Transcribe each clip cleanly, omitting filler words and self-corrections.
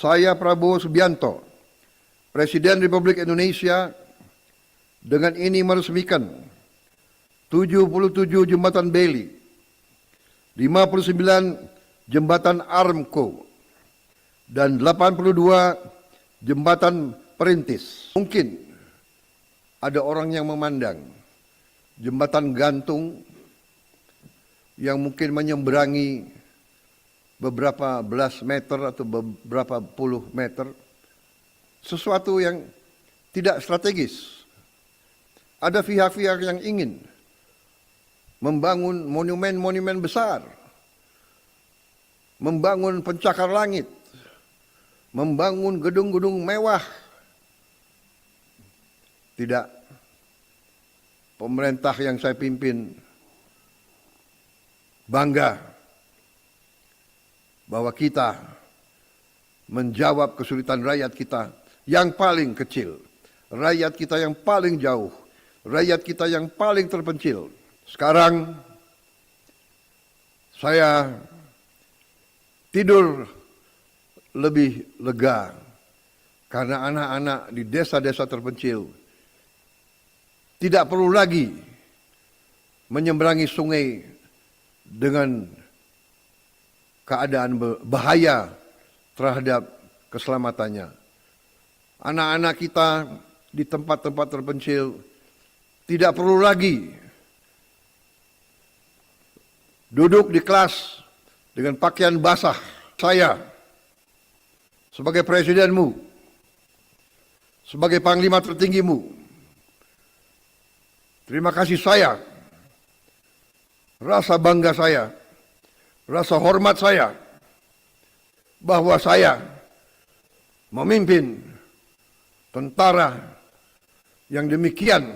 Saya Prabowo Subianto, Presiden Republik Indonesia, dengan ini meresmikan 77 jembatan Bailey, 59 jembatan Armco, dan 82 jembatan perintis. Mungkin ada orang yang memandang jembatan gantung yang mungkin menyeberangi beberapa belas meter atau beberapa puluh meter sesuatu yang tidak strategis. Ada pihak-pihak yang ingin membangun monumen-monumen besar, membangun pencakar langit, membangun gedung-gedung mewah. Tidak. Pemerintah yang saya pimpin bangga bahwa kita menjawab kesulitan rakyat kita yang paling kecil, rakyat kita yang paling jauh, rakyat kita yang paling terpencil. Sekarang saya tidur lebih lega karena anak-anak di desa-desa terpencil tidak perlu lagi menyeberangi sungai dengan keadaan bahaya terhadap keselamatannya. Anak-anak kita di tempat-tempat terpencil tidak perlu lagi duduk di kelas dengan pakaian basah. Saya sebagai presidenmu, sebagai panglima tertinggimu, terima kasih saya, rasa bangga saya, rasa hormat saya bahwa saya memimpin tentara yang demikian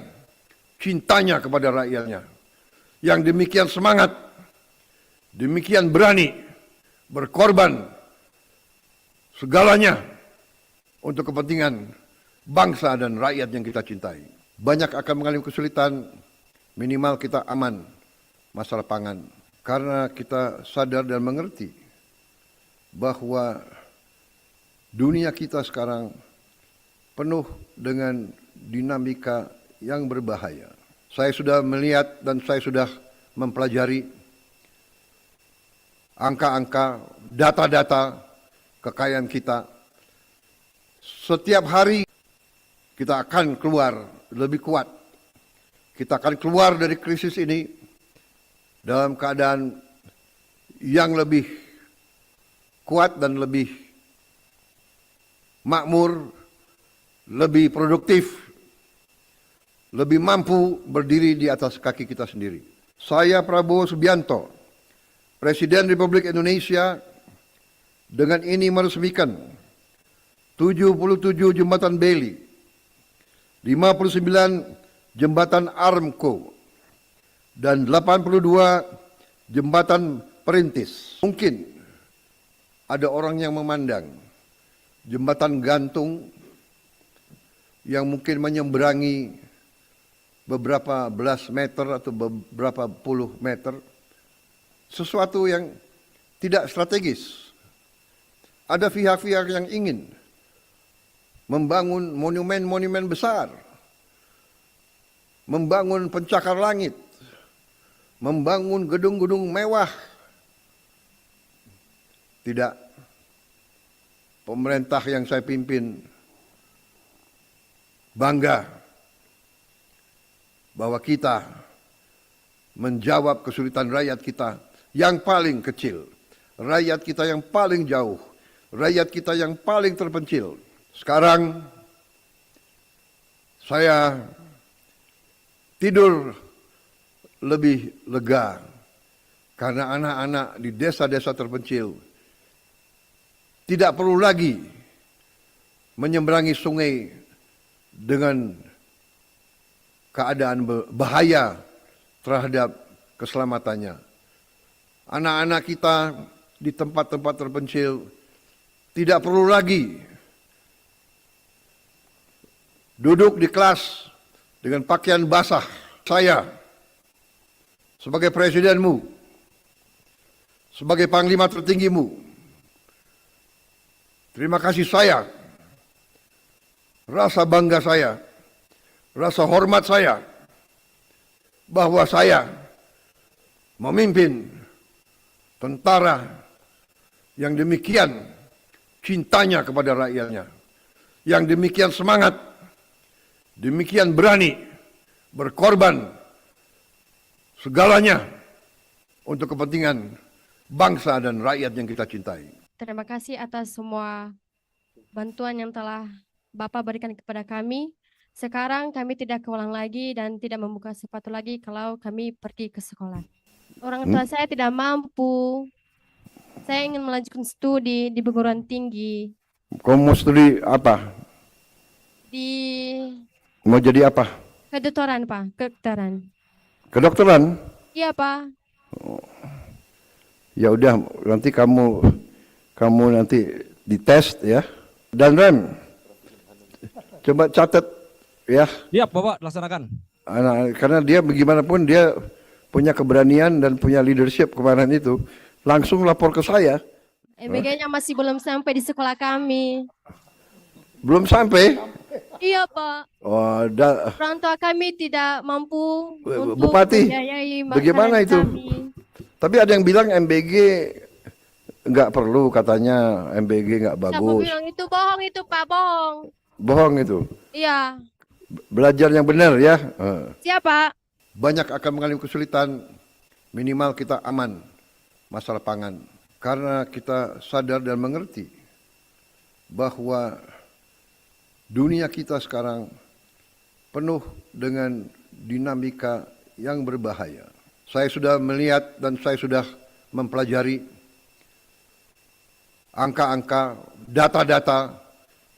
cintanya kepada rakyatnya, yang demikian semangat, demikian berani berkorban segalanya untuk kepentingan bangsa dan rakyat yang kita cintai. Banyak akan mengalami kesulitan, minimal kita aman masalah pangan. Karena kita sadar dan mengerti bahwa dunia kita sekarang penuh dengan dinamika yang berbahaya. Saya sudah melihat dan saya sudah mempelajari angka-angka, data-data kekayaan kita. Setiap hari kita akan keluar lebih kuat. Kita akan keluar dari krisis ini dalam keadaan yang lebih kuat dan lebih makmur, lebih produktif, lebih mampu berdiri di atas kaki kita sendiri. Saya Prabowo Subianto, Presiden Republik Indonesia, dengan ini meresmikan 77 jembatan Bailey, 59 jembatan Armco, dan 82 jembatan perintis. Mungkin ada orang yang memandang jembatan gantung yang mungkin menyeberangi beberapa belas meter atau beberapa puluh meter sesuatu yang tidak strategis. Ada pihak-pihak yang ingin membangun monumen-monumen besar, membangun pencakar langit, membangun gedung-gedung mewah. Tidak. Pemerintah yang saya pimpin bangga bahwa kita menjawab kesulitan rakyat kita yang paling kecil, rakyat kita yang paling jauh, rakyat kita yang paling terpencil. Sekarang saya tidur lebih lega karena anak-anak di desa-desa terpencil tidak perlu lagi menyeberangi sungai dengan keadaan bahaya terhadap keselamatannya. Anak-anak kita di tempat-tempat terpencil tidak perlu lagi duduk di kelas dengan pakaian basah. Saya sebagai presidenmu, sebagai panglima tertinggimu, Terima kasih saya, rasa bangga saya, rasa hormat saya, bahwa saya memimpin tentara yang demikian cintanya kepada rakyatnya, yang demikian semangat, demikian berani berkorban segalanya untuk kepentingan bangsa dan rakyat yang kita cintai. Terima kasih atas semua bantuan yang telah Bapak berikan kepada kami. Sekarang kami tidak keulang lagi dan tidak membuka sepatu lagi kalau kami pergi ke sekolah. Orang tua saya tidak mampu. Saya ingin melanjutkan studi di perguruan tinggi. Kamu mau studi apa? Di Mau jadi apa? kedokteran, Pak. Kedokteran. Kedokteran? Iya, Pak. Ya udah, nanti kamu nanti dites ya. Dan Rem, coba catat ya. Siap, Bapak, laksanakan. Karena dia bagaimanapun dia punya keberanian dan punya leadership kemarin itu. Langsung lapor ke saya. MBG-nya masih belum sampai di sekolah kami. Belum sampai? Iya, Pak. Oh, Orang tua kami tidak mampu untuk Bupati, membiayai bagaimana makanan itu? kami. Tapi ada yang bilang MBG nggak perlu, katanya MBG nggak Siapa bagus. bilang itu bohong itu, Pak, bohong. Bohong itu. Iya. Belajar yang benar ya. Siapa? Banyak akan mengalami kesulitan, minimal kita aman masalah pangan. Karena kita sadar dan mengerti bahwa dunia kita sekarang penuh dengan dinamika yang berbahaya. Saya sudah melihat dan saya sudah mempelajari angka-angka, data-data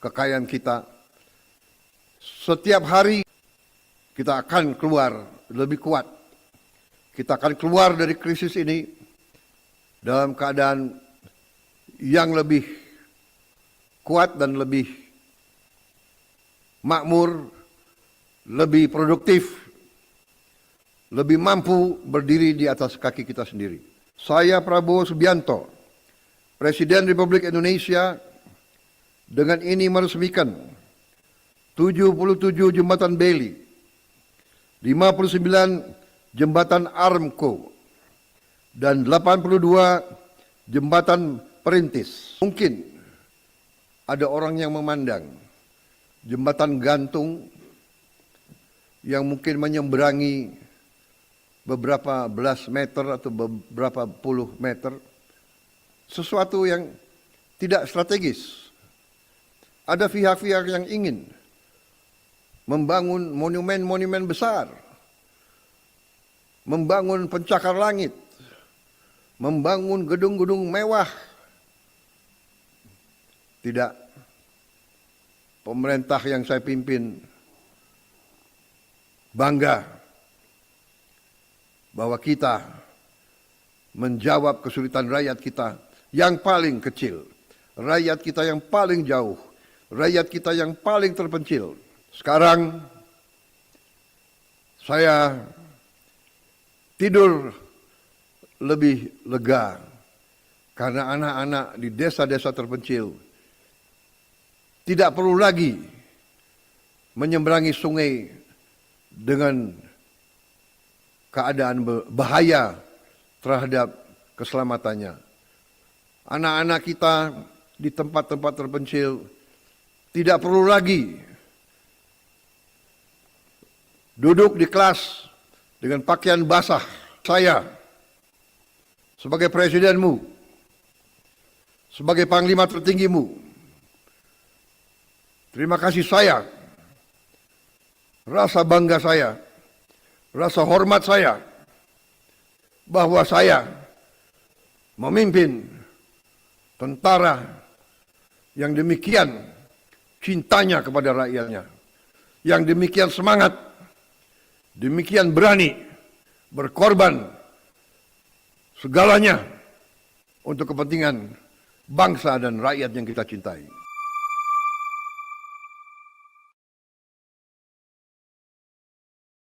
kekayaan kita. Setiap hari kita akan keluar lebih kuat. Kita akan keluar dari krisis ini dalam keadaan yang lebih kuat dan lebih makmur, lebih produktif, lebih mampu berdiri di atas kaki kita sendiri. Saya Prabowo Subianto, Presiden Republik Indonesia, dengan ini meresmikan 77 jembatan Beli, 59 jembatan Armco, dan 82 jembatan perintis. Mungkin ada orang yang memandang jembatan gantung yang mungkin menyeberangi beberapa belas meter atau beberapa puluh meter, sesuatu yang tidak strategis. Ada pihak-pihak yang ingin membangun monumen-monumen besar, membangun pencakar langit, membangun gedung-gedung mewah. Tidak. Pemerintah yang saya pimpin bangga bahwa kita menjawab kesulitan rakyat kita yang paling kecil, rakyat kita yang paling jauh, rakyat kita yang paling terpencil. Sekarang saya tidur lebih lega karena anak-anak di desa-desa terpencil tidak perlu lagi menyeberangi sungai dengan keadaan bahaya terhadap keselamatannya. Anak-anak kita di tempat-tempat terpencil tidak perlu lagi duduk di kelas dengan pakaian basah. Saya sebagai presidenmu, sebagai panglima tertinggimu, terima kasih saya, rasa bangga saya, rasa hormat saya, bahwa saya memimpin tentara yang demikian cintanya kepada rakyatnya, yang demikian semangat, demikian berani berkorban segalanya untuk kepentingan bangsa dan rakyat yang kita cintai.